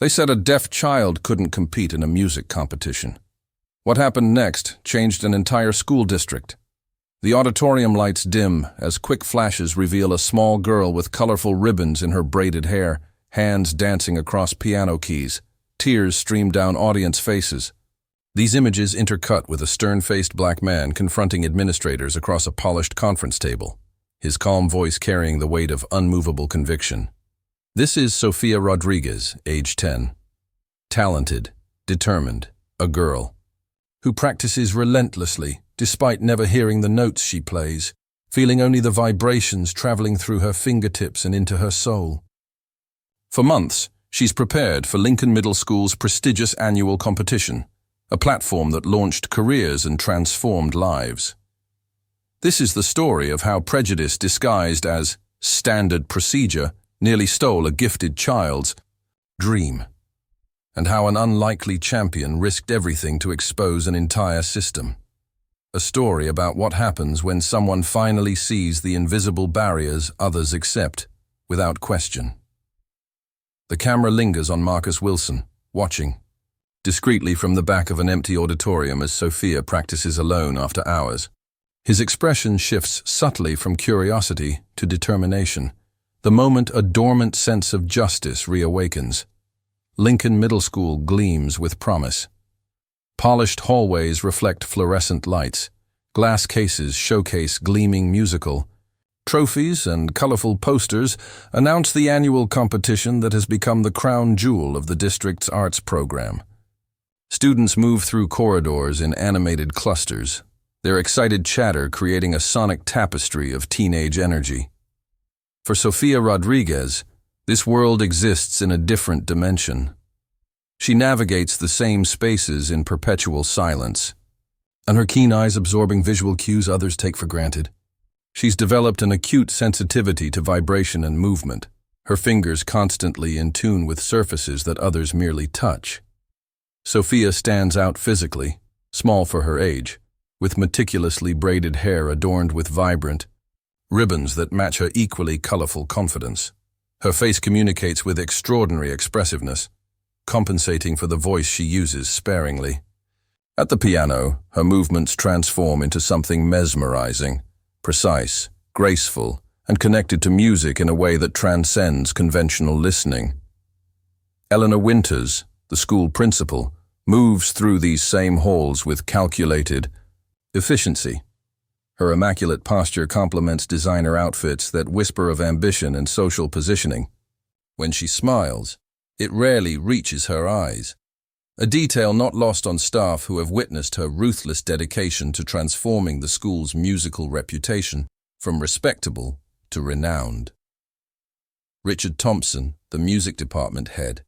They said a deaf child couldn't compete in a music competition. What happened next changed an entire school district. The auditorium lights dim as quick flashes reveal a small girl with colorful ribbons in her braided hair, hands dancing across piano keys. Tears stream down audience faces. These images intercut with a stern-faced black man confronting administrators across a polished conference table, his calm voice carrying the weight of unmovable conviction. This is Sophia Rodriguez, age 10. Talented, determined, a girl who practices relentlessly despite never hearing the notes she plays, feeling only the vibrations traveling through her fingertips and into her soul. For months, she's prepared for Lincoln Middle School's prestigious annual competition, a platform that launched careers and transformed lives. This is the story of how prejudice disguised as standard procedure nearly stole a gifted child's dream, and how an unlikely champion risked everything to expose an entire system. A story about what happens when someone finally sees the invisible barriers others accept without question. The camera lingers on Marcus Wilson, watching discreetly from the back of an empty auditorium as Sophia practices alone after hours. His expression shifts subtly from curiosity to determination, the moment a dormant sense of justice reawakens. Lincoln Middle School gleams with promise. Polished hallways reflect fluorescent lights. Glass cases showcase gleaming musical. Trophies and colorful posters announce the annual competition that has become the crown jewel of the district's arts program. Students move through corridors in animated clusters, their excited chatter creating a sonic tapestry of teenage energy. For Sophia Rodriguez, this world exists in a different dimension. She navigates the same spaces in perpetual silence, and her keen eyes absorbing visual cues others take for granted. She's developed an acute sensitivity to vibration and movement, her fingers constantly in tune with surfaces that others merely touch. Sophia stands out physically, small for her age, with meticulously braided hair adorned with vibrant ribbons that match her equally colorful confidence. Her face communicates with extraordinary expressiveness, compensating for the voice she uses sparingly. At the piano, her movements transform into something mesmerizing, precise, graceful, and connected to music in a way that transcends conventional listening. Eleanor Winters, the school principal, moves through these same halls with calculated efficiency. Her immaculate posture complements designer outfits that whisper of ambition and social positioning. When she smiles, it rarely reaches her eyes, a detail not lost on staff who have witnessed her ruthless dedication to transforming the school's musical reputation from respectable to renowned. Richard Thompson, the music department head,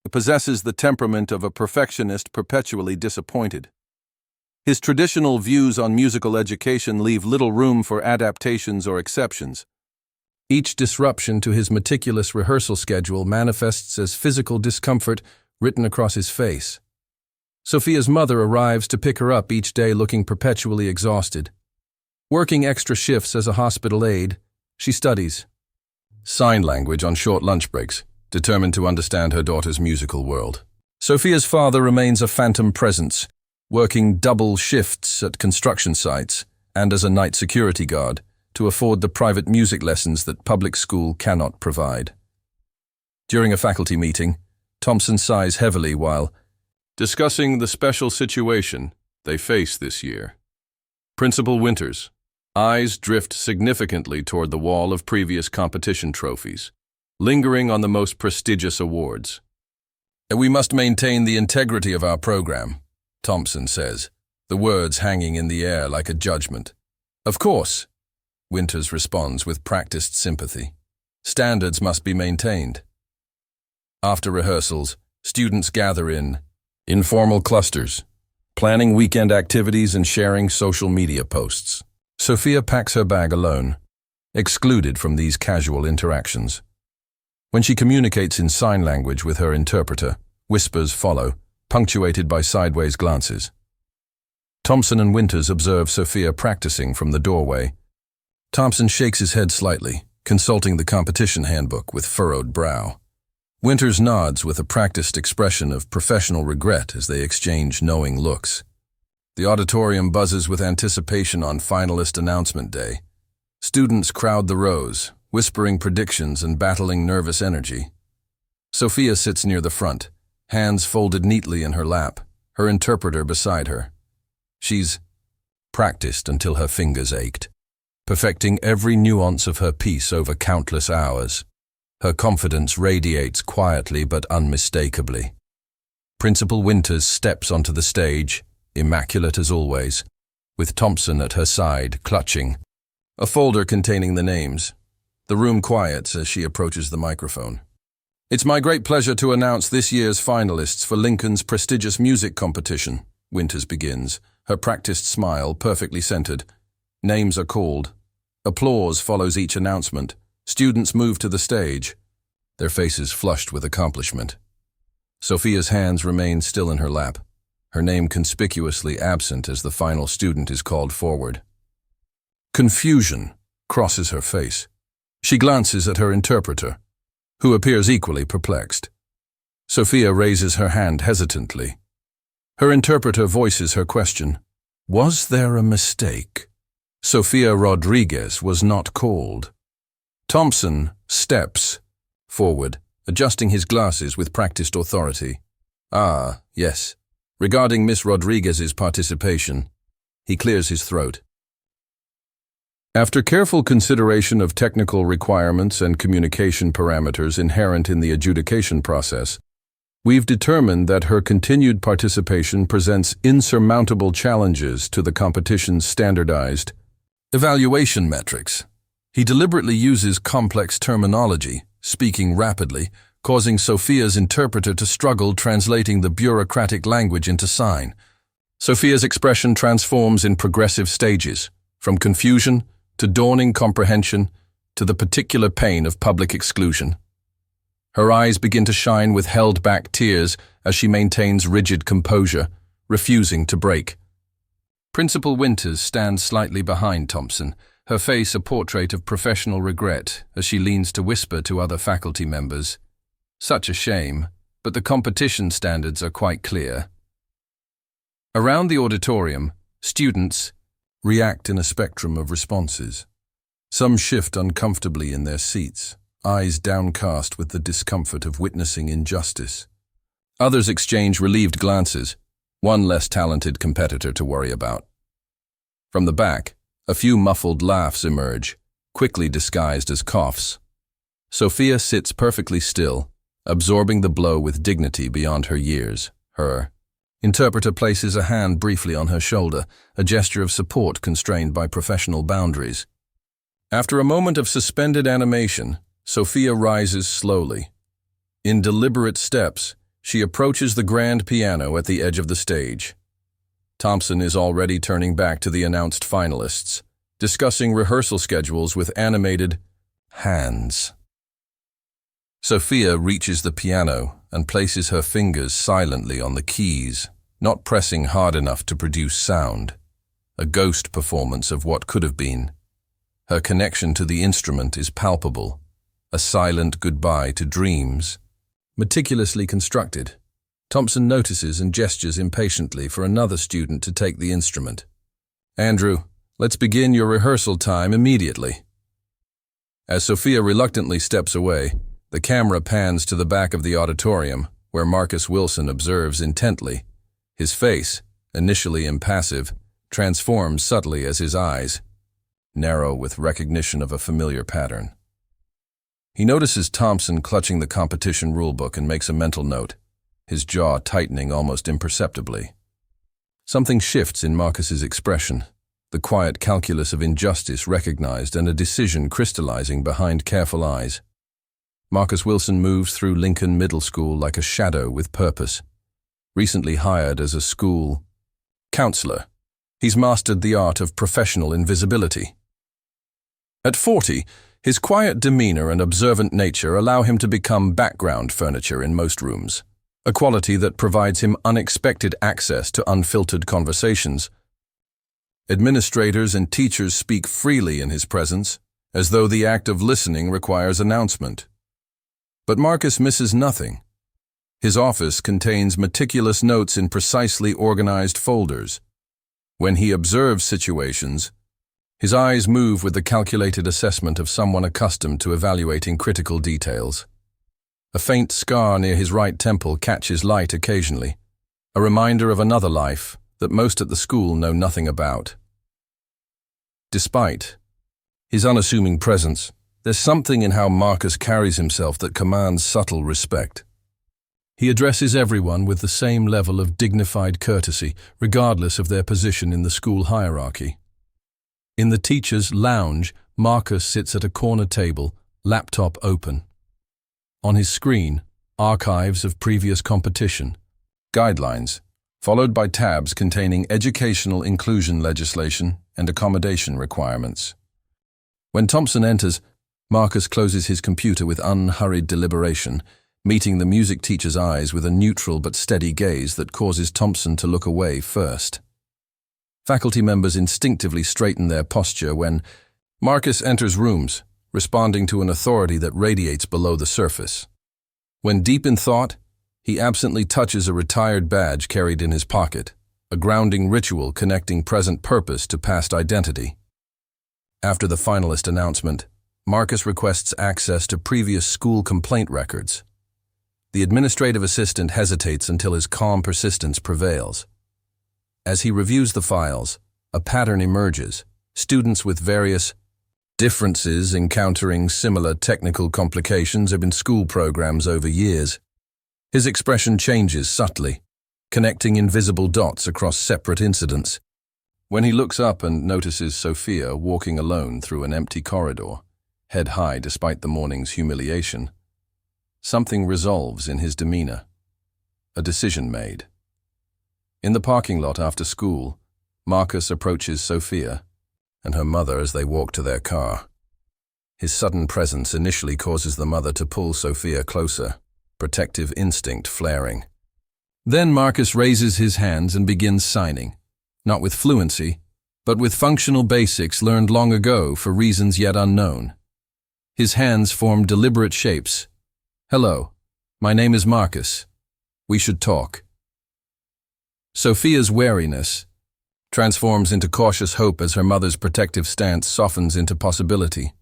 possesses the temperament of a perfectionist perpetually disappointed. His traditional views on musical education leave little room for adaptations or exceptions. Each disruption to his meticulous rehearsal schedule manifests as physical discomfort written across his face. Sophia's mother arrives to pick her up each day looking perpetually exhausted. Working extra shifts as a hospital aide, she studies sign language on short lunch breaks, determined to understand her daughter's musical world. Sophia's father remains a phantom presence, working double shifts at construction sites and as a night security guard to afford the private music lessons that public school cannot provide. During a faculty meeting, Thompson sighs heavily while discussing the special situation they face this year. Principal Winters' eyes drift significantly toward the wall of previous competition trophies, lingering on the most prestigious awards. "We must maintain the integrity of our program," Thompson says, the words hanging in the air like a judgment. "Of course," Winters responds with practiced sympathy. "Standards must be maintained." After rehearsals, students gather in informal clusters, planning weekend activities and sharing social media posts. Sophia packs her bag alone, excluded from these casual interactions. When she communicates in sign language with her interpreter, whispers follow, punctuated by sideways glances. Thompson and Winters observe Sophia practicing from the doorway. Thompson shakes his head slightly, consulting the competition handbook with furrowed brow. Winters nods with a practiced expression of professional regret as they exchange knowing looks. The auditorium buzzes with anticipation on finalist announcement day. Students crowd the rows, whispering predictions and battling nervous energy. Sophia sits near the front, hands folded neatly in her lap, her interpreter beside her. She's practiced until her fingers ached, perfecting every nuance of her piece over countless hours. Her confidence radiates quietly but unmistakably. Principal Winters steps onto the stage, immaculate as always, with Thompson at her side, clutching a folder containing the names. The room quiets as she approaches the microphone. "It's my great pleasure to announce this year's finalists for Lincoln's prestigious music competition," Winters begins, her practiced smile perfectly centered. Names are called. Applause follows each announcement. Students move to the stage, their faces flushed with accomplishment. Sophia's hands remain still in her lap, her name conspicuously absent as the final student is called forward. Confusion crosses her face. She glances at her interpreter, who appears equally perplexed. Sophia raises her hand hesitantly. Her interpreter voices her question. Was there a mistake? Sophia Rodriguez was not called. Thompson steps forward, adjusting his glasses with practiced authority. "Ah, yes. Regarding Miss Rodriguez's participation," he clears his throat. "After careful consideration of technical requirements and communication parameters inherent in the adjudication process, we've determined that her continued participation presents insurmountable challenges to the competition's standardized evaluation metrics." He deliberately uses complex terminology, speaking rapidly, causing Sophia's interpreter to struggle translating the bureaucratic language into sign. Sophia's expression transforms in progressive stages, from confusion to dawning comprehension to the particular pain of public exclusion. Her eyes begin to shine with held-back tears as she maintains rigid composure, refusing to break. Principal Winters stands slightly behind Thompson, her face a portrait of professional regret as she leans to whisper to other faculty members. Such a shame, but the competition standards are quite clear. Around the auditorium, students react in a spectrum of responses. Some shift uncomfortably in their seats, eyes downcast with the discomfort of witnessing injustice. Others exchange relieved glances, one less talented competitor to worry about. From the back, a few muffled laughs emerge, quickly disguised as coughs. Sophia sits perfectly still, absorbing the blow with dignity beyond her years. Her interpreter places a hand briefly on her shoulder, a gesture of support constrained by professional boundaries. After a moment of suspended animation, Sophia rises slowly. In deliberate steps, she approaches the grand piano at the edge of the stage. Thompson is already turning back to the announced finalists, discussing rehearsal schedules with animated hands. Sophia reaches the piano and places her fingers silently on the keys, not pressing hard enough to produce sound. A ghost performance of what could have been. Her connection to the instrument is palpable, a silent goodbye to dreams, meticulously constructed. Thompson notices and gestures impatiently for another student to take the instrument. "Andrew, let's begin your rehearsal time immediately." As Sophia reluctantly steps away, the camera pans to the back of the auditorium, where Marcus Wilson observes intently. His face, initially impassive, transforms subtly as his eyes narrow with recognition of a familiar pattern. He notices Thompson clutching the competition rulebook and makes a mental note, his jaw tightening almost imperceptibly. Something shifts in Marcus's expression, the quiet calculus of injustice recognized and a decision crystallizing behind careful eyes. Marcus Wilson moves through Lincoln Middle School like a shadow with purpose. Recently hired as a school counselor, he's mastered the art of professional invisibility. At 40, his quiet demeanor and observant nature allow him to become background furniture in most rooms, a quality that provides him unexpected access to unfiltered conversations. Administrators and teachers speak freely in his presence, as though the act of listening requires announcement. But Marcus misses nothing. His office contains meticulous notes in precisely organized folders. When he observes situations, his eyes move with the calculated assessment of someone accustomed to evaluating critical details. A faint scar near his right temple catches light occasionally, a reminder of another life that most at the school know nothing about. Despite his unassuming presence, there's something in how Marcus carries himself that commands subtle respect. He addresses everyone with the same level of dignified courtesy, regardless of their position in the school hierarchy. In the teacher's lounge, Marcus sits at a corner table, laptop open. On his screen, archives of previous competition, guidelines, followed by tabs containing educational inclusion legislation and accommodation requirements. When Thompson enters, Marcus closes his computer with unhurried deliberation, meeting the music teacher's eyes with a neutral but steady gaze that causes Thompson to look away first. Faculty members instinctively straighten their posture when Marcus enters rooms, responding to an authority that radiates below the surface. When deep in thought, he absently touches a retired badge carried in his pocket, a grounding ritual connecting present purpose to past identity. After the finalist announcement, Marcus requests access to previous school complaint records. The administrative assistant hesitates until his calm persistence prevails. As he reviews the files, a pattern emerges, students with various differences encountering similar technical complications in school programs over years. His expression changes subtly, connecting invisible dots across separate incidents. When he looks up and notices Sophia walking alone through an empty corridor, head high despite the morning's humiliation, something resolves in his demeanor. A decision made. In the parking lot after school, Marcus approaches Sophia and her mother as they walk to their car. His sudden presence initially causes the mother to pull Sophia closer, protective instinct flaring. Then Marcus raises his hands and begins signing, not with fluency, but with functional basics learned long ago for reasons yet unknown. His hands form deliberate shapes. "Hello, my name is Marcus. We should talk." Sophia's wariness transforms into cautious hope as her mother's protective stance softens into possibility.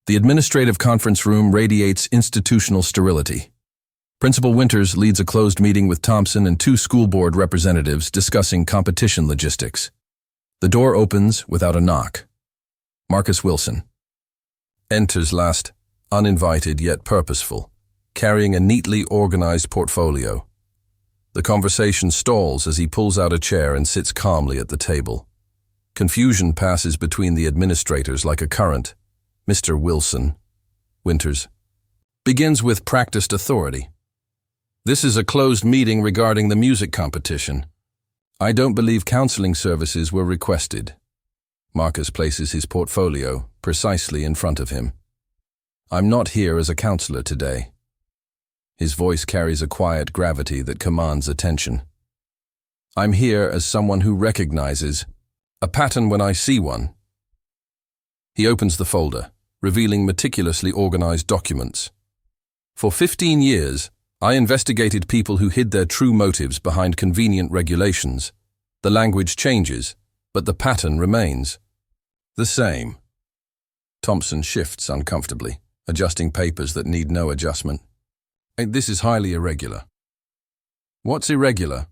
The administrative conference room radiates institutional sterility. Principal Winters leads a closed meeting with Thompson and 2 school board representatives discussing competition logistics. The door opens without a knock. Marcus Wilson enters last, uninvited yet purposeful, carrying a neatly organized portfolio. The conversation stalls as he pulls out a chair and sits calmly at the table. Confusion passes between the administrators like a current. Mr. Wilson, Winters, begins with practiced authority. "This is a closed meeting regarding the music competition. I don't believe counseling services were requested." Marcus places his portfolio precisely in front of him. "I'm not here as a counselor today." His voice carries a quiet gravity that commands attention. "I'm here as someone who recognizes a pattern when I see one." He opens the folder, revealing meticulously organized documents. "For 15 years, I investigated people who hid their true motives behind convenient regulations. The language changes, but the pattern remains the same." Thompson shifts uncomfortably, adjusting papers that need no adjustment. "This is highly irregular." "What's irregular?"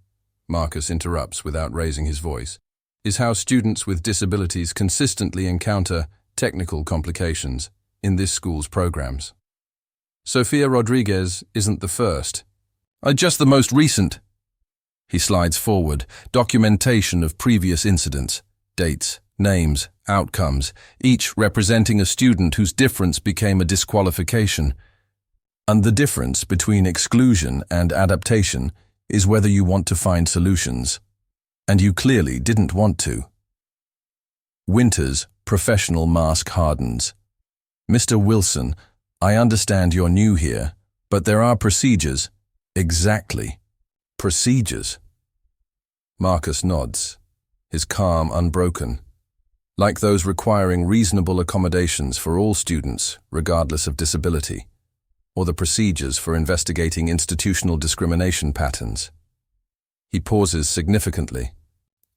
Marcus interrupts without raising his voice, "is how students with disabilities consistently encounter technical complications in this school's programs. Sophia Rodriguez isn't the first. Just the most recent." He slides forward, documentation of previous incidents, dates, names, outcomes, each representing a student whose difference became a disqualification. And the difference between exclusion and adaptation is whether you want to find solutions. And you clearly didn't want to. Winter's professional mask hardens. "Mr. Wilson, I understand you're new here, but there are procedures." "Exactly. Procedures." Marcus nods, his calm unbroken, like those requiring reasonable accommodations for all students, regardless of disability. or the procedures for investigating institutional discrimination patterns. He pauses significantly.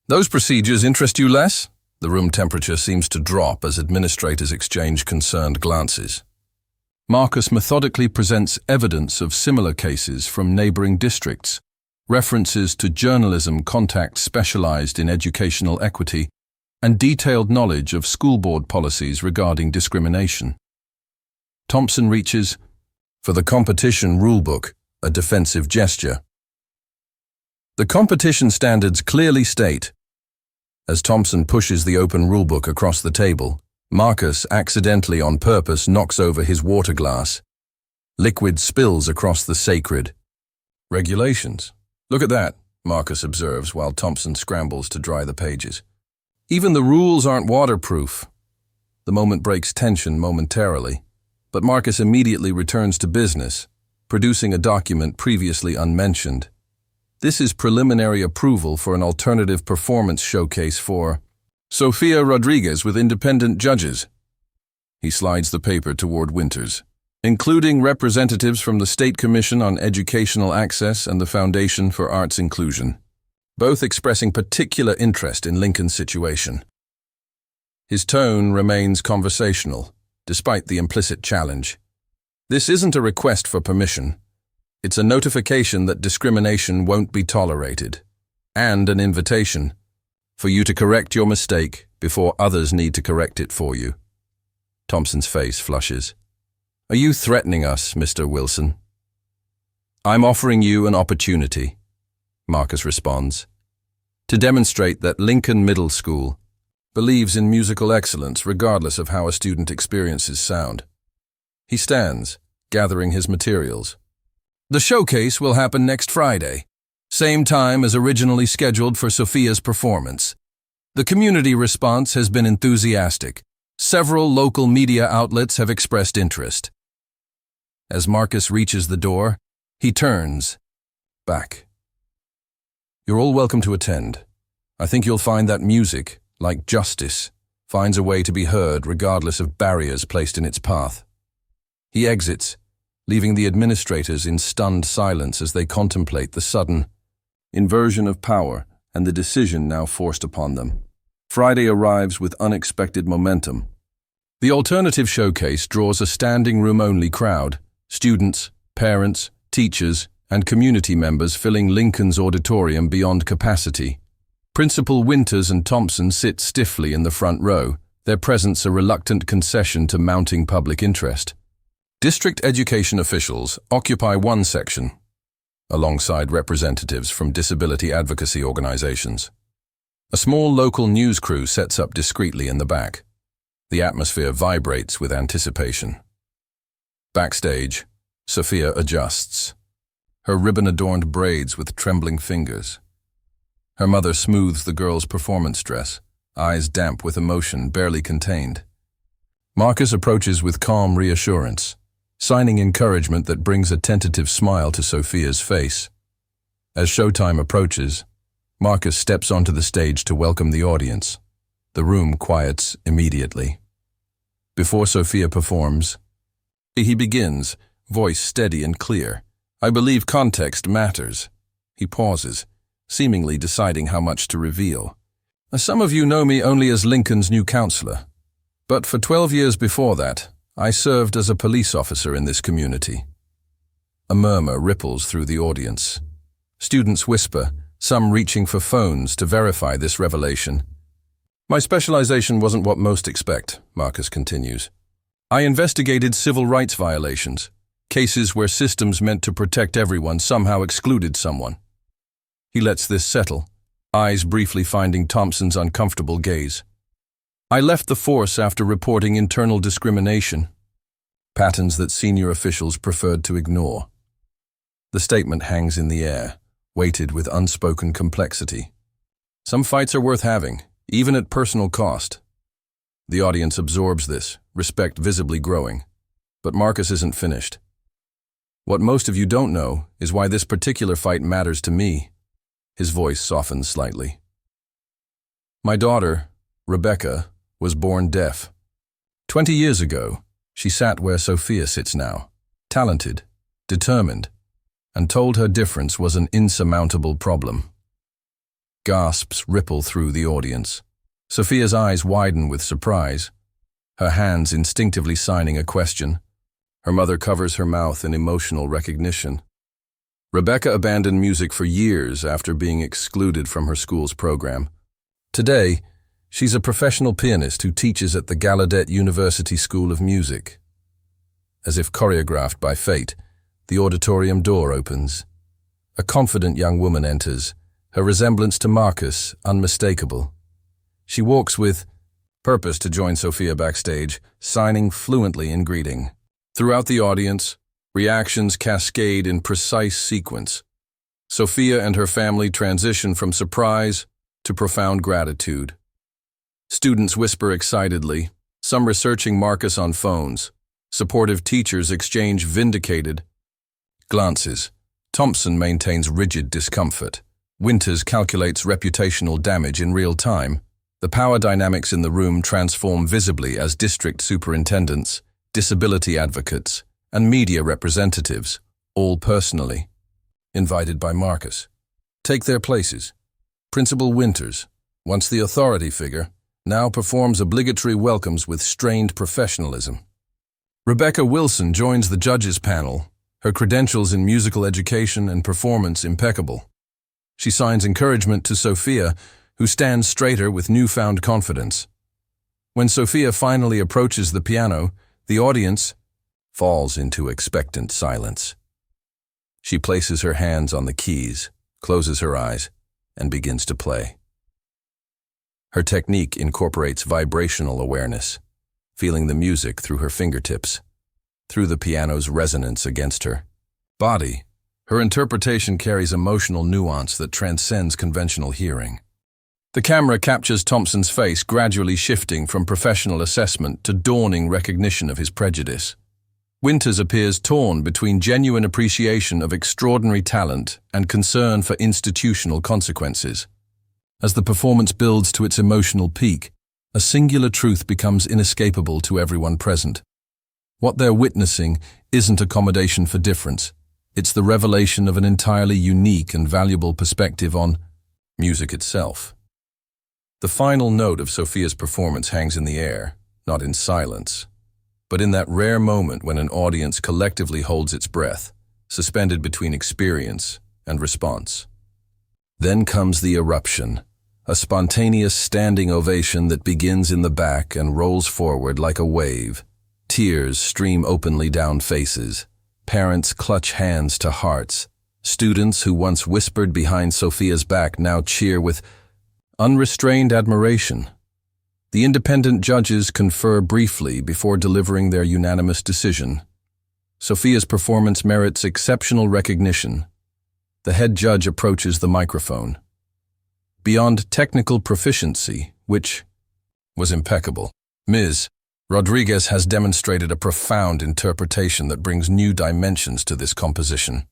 Those procedures interest you less? The room temperature seems to drop as administrators exchange concerned glances. Marcus methodically presents evidence of similar cases from neighboring districts, references to journalism contacts specialized in educational equity, and detailed knowledge of school board policies regarding discrimination. Thompson reaches for the competition rulebook, a defensive gesture. The competition standards clearly state. As Thompson pushes the open rulebook across the table, Marcus accidentally on purpose knocks over his water glass. Liquid spills across the sacred regulations. Look at that, Marcus observes while Thompson scrambles to dry the pages. Even the rules aren't waterproof. The moment breaks tension momentarily, but Marcus immediately returns to business, producing a document previously unmentioned. This is preliminary approval for an alternative performance showcase for Sophia Rodriguez with independent judges. He slides the paper toward Winters, including representatives from the State Commission on Educational Access and the Foundation for Arts Inclusion, both expressing particular interest in Lincoln's situation. His tone remains conversational, despite the implicit challenge. This isn't a request for permission. It's a notification that discrimination won't be tolerated, and an invitation for you to correct your mistake before others need to correct it for you. Thompson's face flushes. Are you threatening us, Mr. Wilson? I'm offering you an opportunity, Marcus responds, to demonstrate that Lincoln Middle School believes in musical excellence regardless of how a student experiences sound. He stands, gathering his materials. The showcase will happen next Friday, same time as originally scheduled for Sophia's performance. The community response has been enthusiastic. Several local media outlets have expressed interest. As Marcus reaches the door, he turns back. You're all welcome to attend. I think you'll find that music, like justice, finds a way to be heard regardless of barriers placed in its path. He exits, leaving the administrators in stunned silence as they contemplate the sudden inversion of power and the decision now forced upon them. Friday arrives with unexpected momentum. The alternative showcase draws a standing room-only crowd, students, parents, teachers, and community members filling Lincoln's auditorium beyond capacity. Principal Winters and Thompson sit stiffly in the front row, their presence a reluctant concession to mounting public interest. District education officials occupy one section, alongside representatives from disability advocacy organizations. A small local news crew sets up discreetly in the back. The atmosphere vibrates with anticipation. Backstage, Sophia adjusts, her ribbon-adorned braids with trembling fingers. Her mother smooths the girl's performance dress, eyes damp with emotion barely contained. Marcus approaches with calm reassurance, signing encouragement that brings a tentative smile to Sophia's face. As showtime approaches, Marcus steps onto the stage to welcome the audience. The room quiets immediately. Before Sophia performs, he begins, voice steady and clear. I believe context matters. He pauses, seemingly deciding how much to reveal. Some of you know me only as Lincoln's new counselor, but for 12 years before that, I served as a police officer in this community. A murmur ripples through the audience. Students whisper, some reaching for phones to verify this revelation. My specialization wasn't what most expect, Marcus continues. I investigated civil rights violations, cases where systems meant to protect everyone somehow excluded someone. He lets this settle, eyes briefly finding Thompson's uncomfortable gaze. I left the force after reporting internal discrimination, patterns that senior officials preferred to ignore. The statement hangs in the air, weighted with unspoken complexity. Some fights are worth having, even at personal cost. The audience absorbs this, respect visibly growing. But Marcus isn't finished. What most of you don't know is why this particular fight matters to me. His voice softens slightly. My daughter, Rebecca, was born deaf. 20 years ago, she sat where Sophia sits now, talented, determined, and told her difference was an insurmountable problem. Gasps ripple through the audience. Sophia's eyes widen with surprise, her hands instinctively signing a question. Her mother covers her mouth in emotional recognition. Rebecca abandoned music for years after being excluded from her school's program. Today, she's a professional pianist who teaches at the Gallaudet University School of Music. As if choreographed by fate, the auditorium door opens. A confident young woman enters, her resemblance to Marcus unmistakable. She walks with purpose to join Sophia backstage, signing fluently in greeting. Throughout the audience, reactions cascade in precise sequence. Sophia and her family transition from surprise to profound gratitude. Students whisper excitedly, some researching Marcus on phones. Supportive teachers exchange vindicated glances. Thompson maintains rigid discomfort. Winters calculates reputational damage in real time. The power dynamics in the room transform visibly as district superintendents, disability advocates, and media representatives, all personally invited by Marcus, take their places. Principal Winters, once the authority figure, now performs obligatory welcomes with strained professionalism. Rebecca Wilson joins the judges panel, her credentials in musical education and performance impeccable. She signs encouragement to Sophia, who stands straighter with newfound confidence. When Sophia finally approaches the piano, the audience falls into expectant silence. She places her hands on the keys, closes her eyes, and begins to play. Her technique incorporates vibrational awareness, feeling the music through her fingertips, through the piano's resonance against her body. Her interpretation carries emotional nuance that transcends conventional hearing. The camera captures Thompson's face gradually shifting from professional assessment to dawning recognition of his prejudice. Winters appears torn between genuine appreciation of extraordinary talent and concern for institutional consequences. As the performance builds to its emotional peak, a singular truth becomes inescapable to everyone present. What they're witnessing isn't accommodation for difference. It's the revelation of an entirely unique and valuable perspective on music itself. The final note of Sophia's performance hangs in the air, not in silence, but in that rare moment when an audience collectively holds its breath, suspended between experience and response. Then comes the eruption, a spontaneous standing ovation that begins in the back and rolls forward like a wave. Tears stream openly down faces. Parents clutch hands to hearts. Students who once whispered behind Sophia's back now cheer with unrestrained admiration. The independent judges confer briefly before delivering their unanimous decision. Sophia's performance merits exceptional recognition. The head judge approaches the microphone. Beyond technical proficiency, which was impeccable, Ms. Rodriguez has demonstrated a profound interpretation that brings new dimensions to this composition.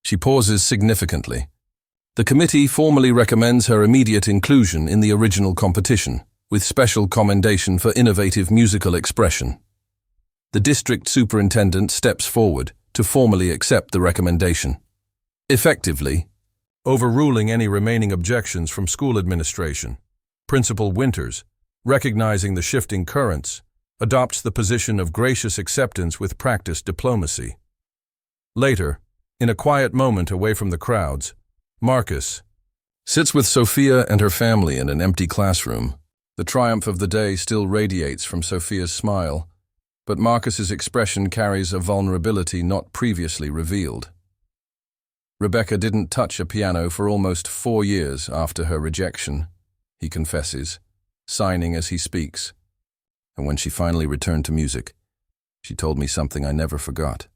She pauses significantly. The committee formally recommends her immediate inclusion in the original competition, with special commendation for innovative musical expression. The district superintendent steps forward to formally accept the recommendation, effectively overruling any remaining objections from school administration. Principal Winters, recognizing the shifting currents, adopts the position of gracious acceptance with practiced diplomacy. Later, in a quiet moment away from the crowds, Marcus sits with Sophia and her family in an empty classroom. The triumph of the day still radiates from Sophia's smile, but Marcus's expression carries a vulnerability not previously revealed. Rebecca didn't touch a piano for almost 4 years after her rejection, he confesses, signing as he speaks. And when she finally returned to music, she told me something I never forgot.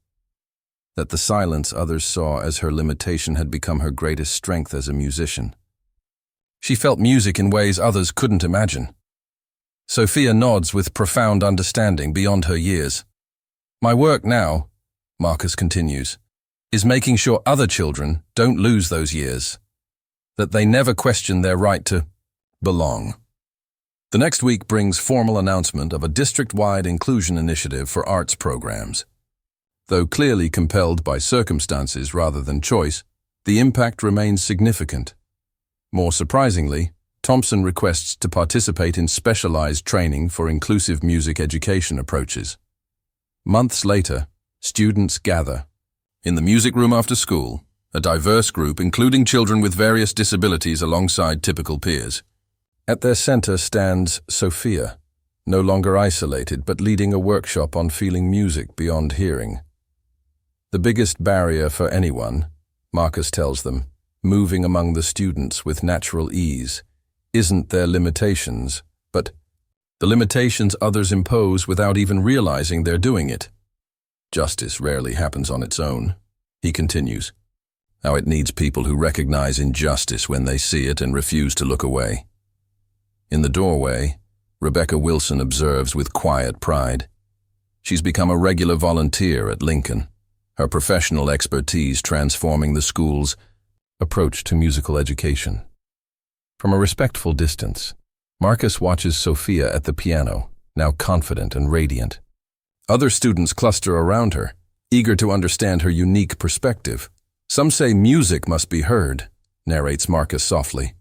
That the silence others saw as her limitation had become her greatest strength as a musician. She felt music in ways others couldn't imagine. Sophia nods with profound understanding beyond her years. My work now, Marcus continues, is making sure other children don't lose those years, that they never question their right to belong. The next week brings formal announcement of a district-wide inclusion initiative for arts programs. Though clearly compelled by circumstances rather than choice, the impact remains significant. More surprisingly, Thompson requests to participate in specialized training for inclusive music education approaches. Months later, students gather. In the music room after school, a diverse group including children with various disabilities alongside typical peers. At their center stands Sophia, no longer isolated but leading a workshop on feeling music beyond hearing. The biggest barrier for anyone, Marcus tells them, moving among the students with natural ease, isn't their limitations, but the limitations others impose without even realizing they're doing it. Justice rarely happens on its own, he continues. How it needs people who recognize injustice when they see it and refuse to look away. In the doorway, Rebecca Wilson observes with quiet pride. She's become a regular volunteer at Lincoln, her professional expertise transforming the school's approach to musical education. From a respectful distance, Marcus watches Sophia at the piano, now confident and radiant. Other students cluster around her, eager to understand her unique perspective. Some say music must be heard, narrates Marcus softly.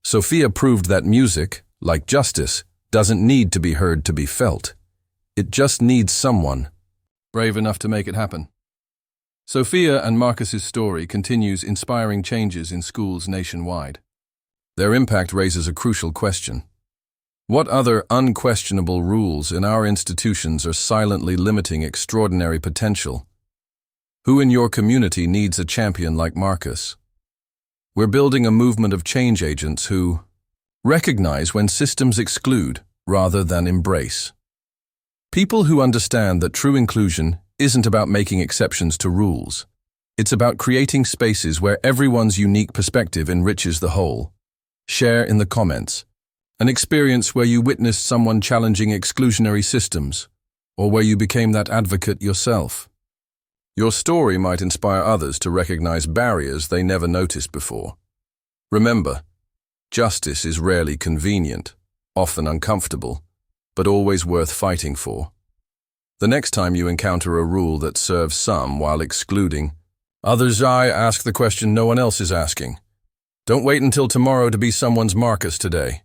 Sophia proved that music, like justice, doesn't need to be heard to be felt. It just needs someone brave enough to make it happen. Sophia and Marcus's story continues inspiring changes in schools nationwide. Their impact raises a crucial question. What other unquestionable rules in our institutions are silently limiting extraordinary potential? Who in your community needs a champion like Marcus? We're building a movement of change agents who recognize when systems exclude rather than embrace. People who understand that true inclusion isn't about making exceptions to rules. It's about creating spaces where everyone's unique perspective enriches the whole. Share in the comments an experience where you witnessed someone challenging exclusionary systems, or where you became that advocate yourself. Your story might inspire others to recognize barriers they never noticed before. Remember, justice is rarely convenient, often uncomfortable, but always worth fighting for. The next time you encounter a rule that serves some while excluding others, ask the question no one else is asking. Don't wait until tomorrow to be someone's Marcus today.